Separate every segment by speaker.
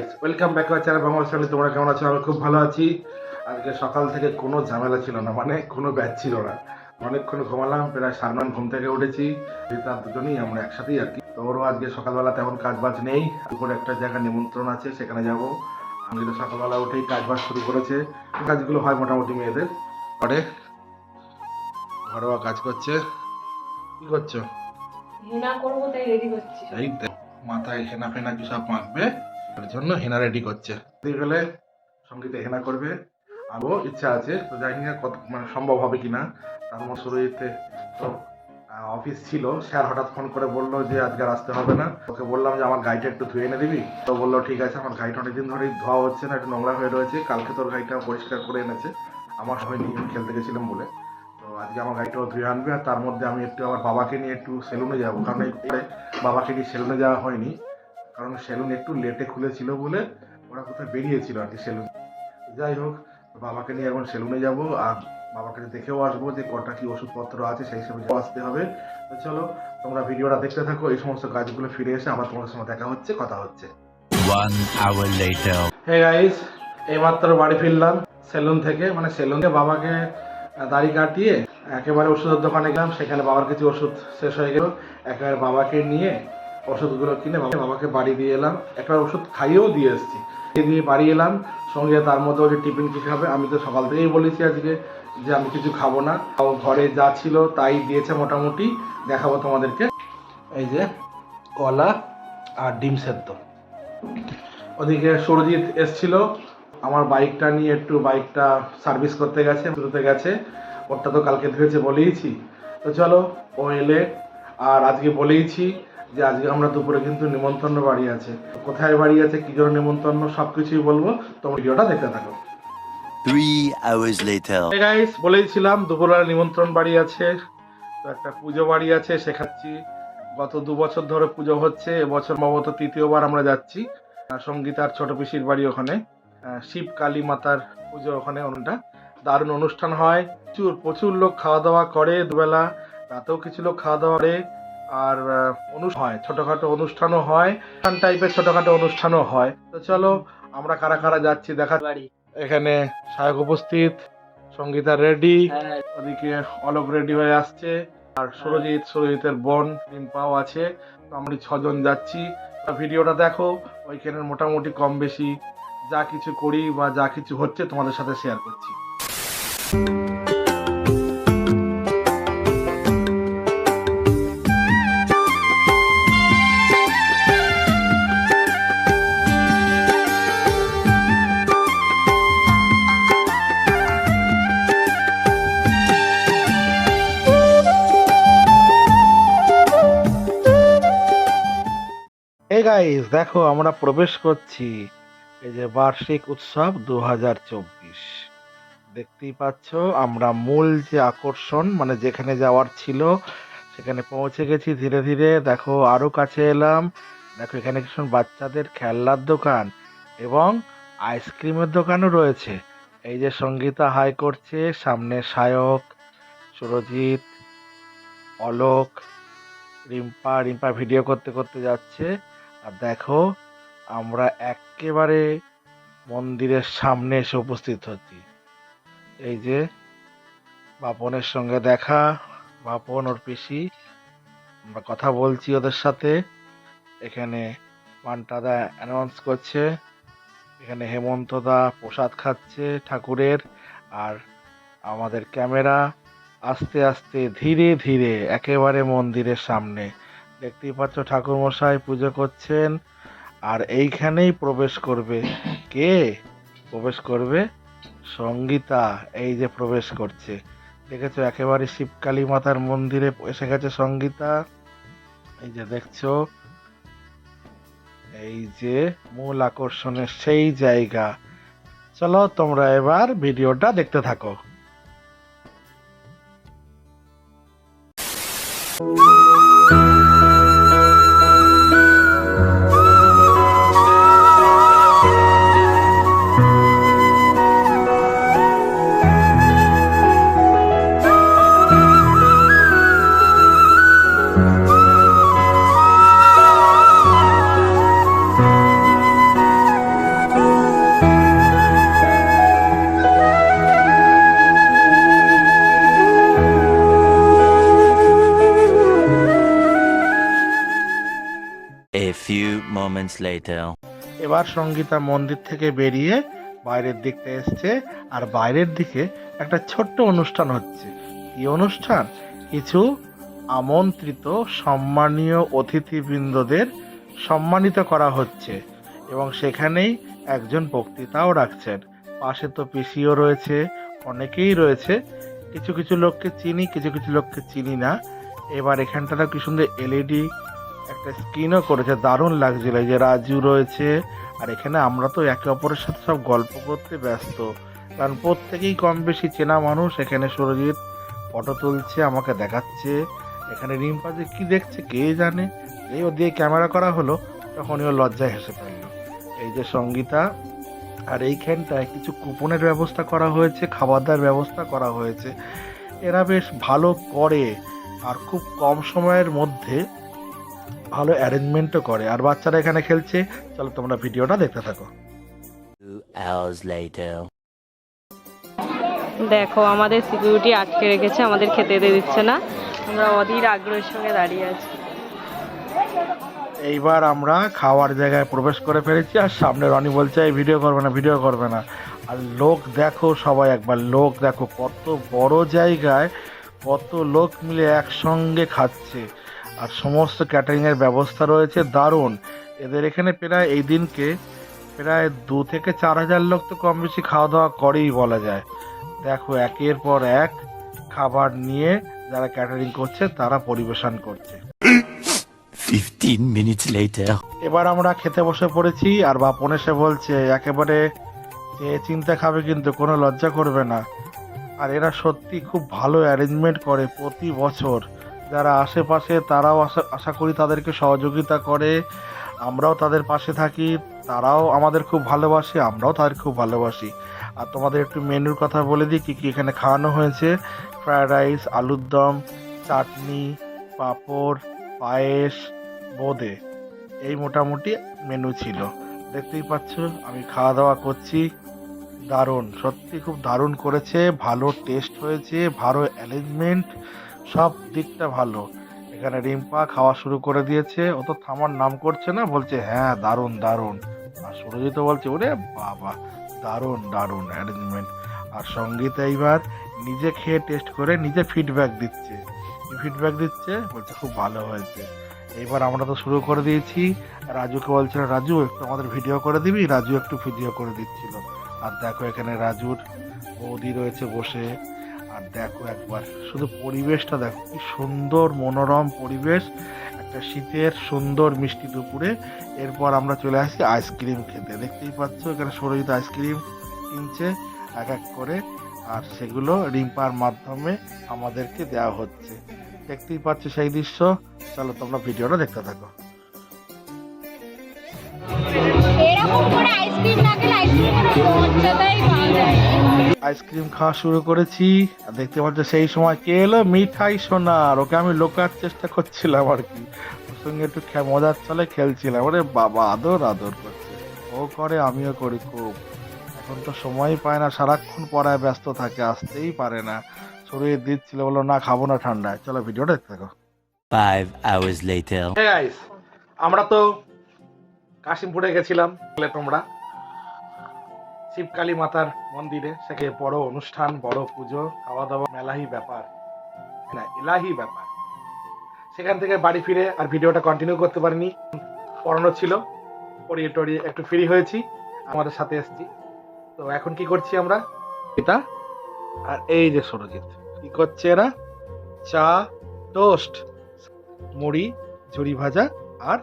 Speaker 1: Guys, welcome back to our channel Bangla channel. তোমরা কেমন আছো? আমি খুব ভালো আছি। আজকে সকাল থেকে কোনো ঝামেলা ছিল না, মানে কোনো ব্যাচ ছিল না। অনেকক্ষণ ঘুমালাম, প্রায় 9:30 ঘুম থেকে উঠেছি। তার দুজনেই আমরা একসাথেই আর কি। তো ওরও আজকে সকালবেলা তেমন কাজ বাজ নেই, দুপুরে একটা জায়গায় নিমন্ত্রণ আছে, সেখানে যাব। আমি তো সকালবেলা উঠেই কাজ বাজ শুরু করেছে। কাজগুলো হয় মোটামুটি মেয়েদের। পরে ঘরোয়া কাজ করছে। কি করছো?
Speaker 2: হেনা করবো তাই রেডি করছি।
Speaker 1: এই মাথায় হেনা ফেনা কি সব মাখবে, এর জন্য হেনা রেডি করছে। দিয়ে গেলে সঙ্গীতে হেনা করবে, আরও ইচ্ছা আছে, তো জানি না কত মানে সম্ভব হবে কিনা। তার মধ্যে শুরুতে তো অফিস ছিল, স্যার হঠাৎ ফোন করে বললো যে আজকে আর আসতে হবে না। ওকে বললাম যে আমার গাড়িটা একটু ধুয়ে এনে দিবি, তো বললো ঠিক আছে। আমার গাড়িটা অনেকদিন ধরেই ধোয়া হচ্ছে না, একটু নোংরা হয়ে রয়েছে। কালকে তোর গাড়িটা পরিষ্কার করে এনেছে, আমার হয়নি, আমি খেলতে গেছিলাম বলে। তো আজকে আমার গাড়িটাও ধুয়ে আনবে। আর তার মধ্যে আমি একটু আমার বাবাকে নিয়ে একটু সেলুনে যাবো, কারণ এই বাবাকে নিয়ে সেলুনে যাওয়া হয়নি, কারণ সেলুন একটু লেটে খুলেছিল বলে ওরা কোথায় বেরিয়েছিল আর কি সেলুন। যাই হোক, বাবাকে নিয়ে এখন সেলুনে যাব, আর বাবাকে দেখেও আসবো যে কটা কি ওষুধপত্র আছে, সেই হিসেবে আসতে হবে। তো চলো তোমরা ভিডিওটা দেখতে থাকো। এই সমস্ত কাজগুলো ফিরে এসে আবার তোমাদের সঙ্গে দেখা হচ্ছে, কথা হচ্ছে।
Speaker 3: 1 hour later.
Speaker 1: হে গাইস, এইমাত্র বাড়ি ফিরলাম সেলুন থেকে। মানে সেলুনে বাবাকে দাড়ি কাটিয়ে একেবারে ওষুধের দোকানে গেলাম, সেখানে বাবার কিছু ওষুধ শেষ হয়ে গেল। একেবারে বাবাকে নিয়ে ওষুধগুলো কিনে বাবাকে বাড়ি দিয়ে এলাম। একটা ওষুধ খাইয়েও দিয়ে এসেছি, দিয়ে বাড়ি এলাম। সঙ্গে তার মধ্যে ওই যে টিফিন কি খাবে, আমি তো সকাল থেকেই বলেছি আজকে যে আমি কিছু খাবো না। ঘরে যা ছিল তাই দিয়েছে মোটামুটি, দেখাবো তোমাদেরকে। এই যে কলা আর ডিম সেদ্ধ। ওদিকে সুরজিৎ এসছিল আমার বাইকটা নিয়ে, একটু বাইকটা সার্ভিস করতে গেছে, শুরুতে গেছে। ওরটা তো কালকে ধুয়েছে বলেইছি। তো চলো, ও এলে। আর আজকে বলেইছি যে আজকে আমরা দুপুরে কিন্তু নিমন্ত্রণ বাড়ি আছে। কোথায় বাড়ি আছে, কি জন্য নিমন্ত্রণ, সব কিছুই বলবো, তোমরা ভিডিওটা দেখতে থাকো।
Speaker 3: 3 hours later.
Speaker 1: hey guys, বলেইছিলাম দুপুরবেলা নিমন্ত্রণ বাড়ি আছে। তো একটা পুজো বাড়ি আছে, শেখাচ্ছি। গত 2 বছর ধরে পুজো হচ্ছে, এবছর সম্ভবত 3য় বার আমরা যাচ্ছি। সঙ্গীতার ছোট পিসির বাড়ি ওখানে, শিব কালী মাতার পুজো ওখানে। ওটা দারুণ অনুষ্ঠান হয়, প্রচুর লোক খাওয়া দাওয়া করে, দুবেলা রাতেও কিছু লোক খাওয়া দাওয়া করে। আর অনুষ্ঠান হয়, ছোটখাটো অনুষ্ঠানও হয়, টাইপের ছোটখাটো অনুষ্ঠানও হয়। তো চলো আমরা কারা কারা যাচ্ছি দেখা।
Speaker 2: বাড়ি
Speaker 1: এখানে সায়ক উপস্থিত, সঙ্গীতা রেডি, ওদিকে অলোক রেডি হয়ে আসছে, আর সুরজিতের বোন রিম্পাও আছে। তো আমরা 6 জন যাচ্ছি। ভিডিওটা দেখো, ওইখানে মোটামুটি কম বেশি যা কিছু করি বা যা কিছু হচ্ছে তোমাদের সাথে শেয়ার করছি। এই গাইস দেখো, আমরা প্রবেশ করছি এই যে বার্ষিক উৎসব 2024। দেখতেই পাচ্ছ আমরা মূল যে আকর্ষণ, মানে যেখানে যাওয়ার ছিল সেখানে পৌঁছে গেছি ধীরে ধীরে। দেখো আরো কাছে এলাম, দেখো এখানে কিছু বাচ্চাদের খেলনার দোকান এবং আইসক্রিমের দোকানও রয়েছে। এই যে সঙ্গীতা হাই করছে, সামনে সায়ক, সুরজিৎ, অলোক, রিম্পা ভিডিও করতে করতে যাচ্ছে। আর দেখো আমরা একেবারে মন্দিরের সামনে এসে উপস্থিত হচ্ছি। এই যে বাপনের সঙ্গে দেখা, বাপন ওর পিসি, আমরা কথা বলছি ওদের সাথে। এখানে পান্টাদা অ্যানাউন্স করছে, এখানে হেমন্তদা প্রসাদ খাচ্ছে ঠাকুরের। আর আমাদের ক্যামেরা আস্তে আস্তে ধীরে ধীরে একেবারে মন্দিরের সামনে। দেখতেই পাচ্ছ ঠাকুর মশাই পুজো করছেন। আর এইখানেই প্রবেশ করবে কে? প্রবেশ করবে সঙ্গীতা। এই যে প্রবেশ করছে, দেখেছো একেবারে শিবকালী মাতার মন্দিরে এসে গেছে সঙ্গীতা। এই যে দেখছো, এই যে মূল আকর্ষণের সেই জায়গা। চলো তোমরা এবার ভিডিওটা দেখতে থাকো।
Speaker 3: moments later.
Speaker 1: এবার সঙ্গীতা মন্দির থেকে বেরিয়ে বাইরের দিকটা এসছে, আর বাইরের দিকে একটা ছোট্ট অনুষ্ঠান হচ্ছে। কি অনুষ্ঠান? কিছু আমন্ত্রিত সম্মানীয় অতিথিবৃন্দদের সম্মানিত করা হচ্ছে এবং সেখানেই একজন বক্তৃতাও রাখছেন। পাশে তো পিসিও রয়েছে, অনেকেই রয়েছে। কিছু কিছু লোককে চিনি, কিছু কিছু লোককে চিনি না। এবার এখানটাতে কি সুন্দর এলইডি একটা স্ক্রিনও করেছে, দারুণ লাগছিল। এই যে রাজু রয়েছে, আর এখানে আমরা তো একে অপরের সাথে সব গল্প করতে ব্যস্ত, কারণ প্রত্যেকেই কম বেশি চেনা মানুষ। এখানে সুরজিৎ ফটো তুলছে, আমাকে দেখাচ্ছে। এখানে রিম্পা যে কি দেখছে কে জানে। এই ও দিয়ে ক্যামেরা করা হলো, তখনই ও লজ্জায় হেসে ফেলল। এই যে সঙ্গীতা, আর এইখানটায় কিছু কুপনের ব্যবস্থা করা হয়েছে, খাবার দাবার ব্যবস্থা করা হয়েছে। এরা বেশ ভালো করে, আর খুব কম সময়ের মধ্যে ভালো অ্যারেঞ্জমেন্টও করে। আর বাচ্চারা এখানে খেলছে। চলো তোমরা ভিডিওটা দেখতে থাকো।
Speaker 3: 2 hours later.
Speaker 2: দেখো আমাদের সিকিউরিটি আটকে রেখেছে, আমাদের খেতে দিচ্ছে না। আমরা অধীর আগ্রহের সঙ্গে দাঁড়িয়ে আছি।
Speaker 1: এইবার আমরা খাওয়ার জায়গায় প্রবেশ করে ফেলেছি, আর সামনে রনি বলছে এই ভিডিও করবে না, ভিডিও করবে না। আর লোক দেখো, সবাই একবার লোক দেখো, কত বড় জায়গায় কত লোক মিলে একসঙ্গে খাচ্ছে। আর সমস্ত ক্যাটারিংয়ের ব্যবস্থা রয়েছে, দারুণ। এদের এখানে প্রায় এই দিনকে প্রায় 2 থেকে 4 হাজার লোক তো কম বেশি খাওয়া দাওয়া করেই বলা যায়। দেখো একের পর এক খাবার নিয়ে যারা ক্যাটারিং করছে তারা পরিবেশন করছে।
Speaker 3: 15 minutes later.
Speaker 1: এবার আমরা খেতে বসে পড়েছি, আর বাপন এসে বলছে একেবারে চেয়ে চিন্তা খাবে, কিন্তু কোনো লজ্জা করবে না। আর এরা সত্যি খুব ভালো অ্যারেঞ্জমেন্ট করে প্রতি বছর। যারা আশেপাশে তারাও আশা করি তাদেরকে সহযোগিতা করে, আমরাও তাদের পাশে থাকি, তারাও আমাদের খুব ভালোবাসে, আমরাও তাদের খুব ভালোবাসি। আর তোমাদের একটু মেনুর কথা বলে দিই কী কী এখানে খাওয়ানো হয়েছে। ফ্রায়েড রাইস, আলুর দম, চাটনি, পাঁপড়, পায়েস, বোঁদে, এই মোটামুটি মেনু ছিল। দেখতেই পাচ্ছ আমি খাওয়া দাওয়া করছি। দারুণ, সত্যি খুব দারুণ করেছে, ভালো টেস্ট হয়েছে, ভালো অ্যারেঞ্জমেন্ট, সব দিকটা ভালো। এখানে রিম্পা খাওয়া শুরু করে দিয়েছে, ও তো থামার নাম করছে না, বলছে হ্যাঁ দারুণ দারুণ। আর সুরজিৎ বলছে ওরে বাবা দারুণ দারুণ অ্যারেঞ্জমেন্ট। আর সঙ্গীত এইবার নিজে খেয়ে টেস্ট করে নিজে ফিডব্যাক দিচ্ছে। কি ফিডব্যাক দিচ্ছে? বলছে খুব ভালো হয়েছে। এইবার আমরা তো শুরু করে দিয়েছি। রাজুকে বলছিল রাজু একটু আমাদের ভিডিও করে দিবি, রাজু একটু ভিডিও করে দিচ্ছিল। আর দেখো এখানে রাজুর বৌদি রয়েছে বসে। আর দেখো একবার শুধু পরিবেশটা দেখো, কি সুন্দর মনোরম পরিবেশ, একটা শীতের সুন্দর মিষ্টি দুপুরে। এরপর আমরা চলে আসি আইসক্রিম খেতে। দেখতেই পাচ্ছ এখানে সুরজিৎ আইসক্রিম কিনছে এক এক করে, আর সেগুলো রিম্পার মাধ্যমে আমাদেরকে দেওয়া হচ্ছে। দেখতেই পাচ্ছ সেই দৃশ্য। চলো তোমরা ভিডিওটা দেখতে থাকো।
Speaker 4: এরকম করে আইসক্রিম না খেলে আইসক্রিমের মজাটাই পাওয়া যায়।
Speaker 1: আইসক্রিম খাওয়া শুরু করেছি, আর দেখতে পাচ্ছ সেই সময় কে এলো, মিঠাই সোনার। ওকে আমি লোকার চেষ্টা করছিলাম আর কি, ওর সঙ্গে একটু মজার চলে খেলছিলাম। ওরে বাবা আদর আদর করছে, ও করে আমিও করি খুব। এখন তো সময়ই পায় না, সারাক্ষণ পড়ায় ব্যস্ত থাকে, আসতেই পারে না। শরীর দিচ্ছিল, বললো না খাবো না ঠান্ডায়। চলো ভিডিওটা দেখতে থাকো।
Speaker 3: 5 hours later.
Speaker 1: Hey guys, আমরা তো কাশিমপুরে গেছিলাম। তোমরা শিবকালী মাতার মন্দিরে, সেখানে বড় অনুষ্ঠান, বড় পুজো, খাওয়া দাওয়া, মেলাহি ব্যাপার, না এলাহি ব্যাপার। সেখান থেকে বাড়ি ফিরে আর ভিডিওটা কন্টিনিউ করতে পারিনি, পড়ানো ছিল। পড়িয়ে টড়িয়ে একটু ফ্রি হয়েছি, আমাদের সাথে এসেছি। তো এখন কি করছি আমরা, এটা আর এই যে সুরজিৎ কি করছে, এরা চা, টোস্ট, মুড়ি, ঝুড়ি ভাজা আর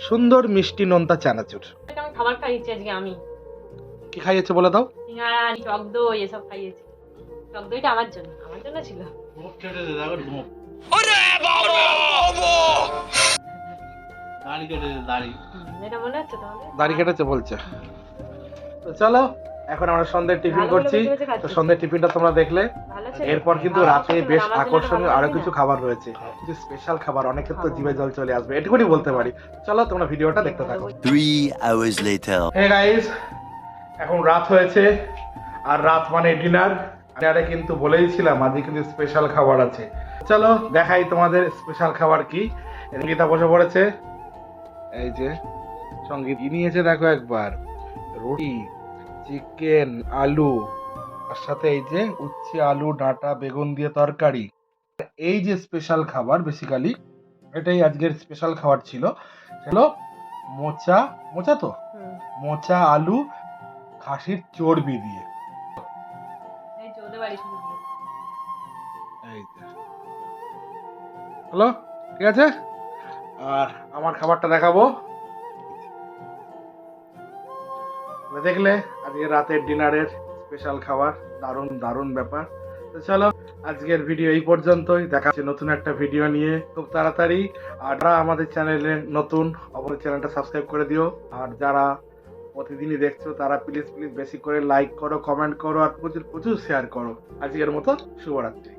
Speaker 1: সুন্দর মিষ্টি নোনতা চানাচুর।
Speaker 2: আমি খাবার খাইয়েছি আজকে। আমি
Speaker 1: কি খাইয়েছে বলে দাও?
Speaker 2: সিঙ্গারা, টক দই এসব খাইয়েছি। টক দইটা আমার জন্য ছিল। এটা মনে হচ্ছে তোমাদের?
Speaker 1: দাড়ি কেটেছে বলছে। তো চলো এখন আমরা সন্ধ্যের টিফিন
Speaker 2: ভালো
Speaker 1: করছি।
Speaker 2: করে বেছে বেছে
Speaker 1: তো
Speaker 2: খাচ্ছি।
Speaker 1: সন্ধ্যের টিফিনটা তোমরা দেখলে।
Speaker 2: ভালো ছিল।
Speaker 1: এরপর কিন্তু
Speaker 2: খাওয়া
Speaker 1: রাতে
Speaker 2: শেষ
Speaker 1: বেশ
Speaker 2: হলো, আমার জন্য
Speaker 1: আকর্ষণীয়
Speaker 2: খাবার
Speaker 1: আরো
Speaker 2: হবে
Speaker 1: কিছু
Speaker 2: না?
Speaker 1: খাবার রয়েছে, কিছু স্পেশাল খাবার, অনেকের তো জিভে জল চলে আসবে, এটুকুনি বলতে পারি। চলো তোমরা ভিডিওটা দেখতে থাকো।
Speaker 3: 3 hours later.
Speaker 1: হে গাইস, এখন রাত হয়েছে, আর রাত মানে ডিনার। ডিনারে কিন্তু বলেইছিলাম আজকে কিন্তু স্পেশাল খাবার আছে। চলো দেখাই তোমাদের স্পেশাল খাবার কি। গীতা বসে পড়েছে, এই যে সঙ্গে কি নিয়েছে দেখো একবার, রুটি, চিকেন, আলু, তার সাথে এই যে উচ্ছে, আলু, ডাঁটা, বেগুন দিয়ে তরকারি। এই যে স্পেশাল খাবার, বেসিক্যালি এটাই আজকের স্পেশাল খাবার ছিল, হলো মোচা, মোচা তো মোচা আলু খাসির চর্বি দিয়ে।
Speaker 2: এই যে ওদের বাড়ি শুরু দিয়ে।
Speaker 1: এই যে হলো, ঠিক আছে। আর আমার খাবারটা দেখাবো, দেখলে আজকে রাতের ডিনারের স্পেশাল খাবার, দারুণ দারুণ ব্যাপার। তো চলো আজকের ভিডিও এই পর্যন্তই, দেখা হচ্ছে নতুন একটা ভিডিও নিয়ে খুব তাড়াতাড়ি। আর যারা আমাদের চ্যানেলে নতুন, অবশ্যই চ্যানেলটা সাবস্ক্রাইব করে দিও। আর যারা প্রতিদিনই দেখছো তারা প্লিজ প্লিজ বেশি করে লাইক করো, কমেন্ট করো আর প্রচুর প্রচুর শেয়ার করো। আজকের মতো শুভরাত্রি।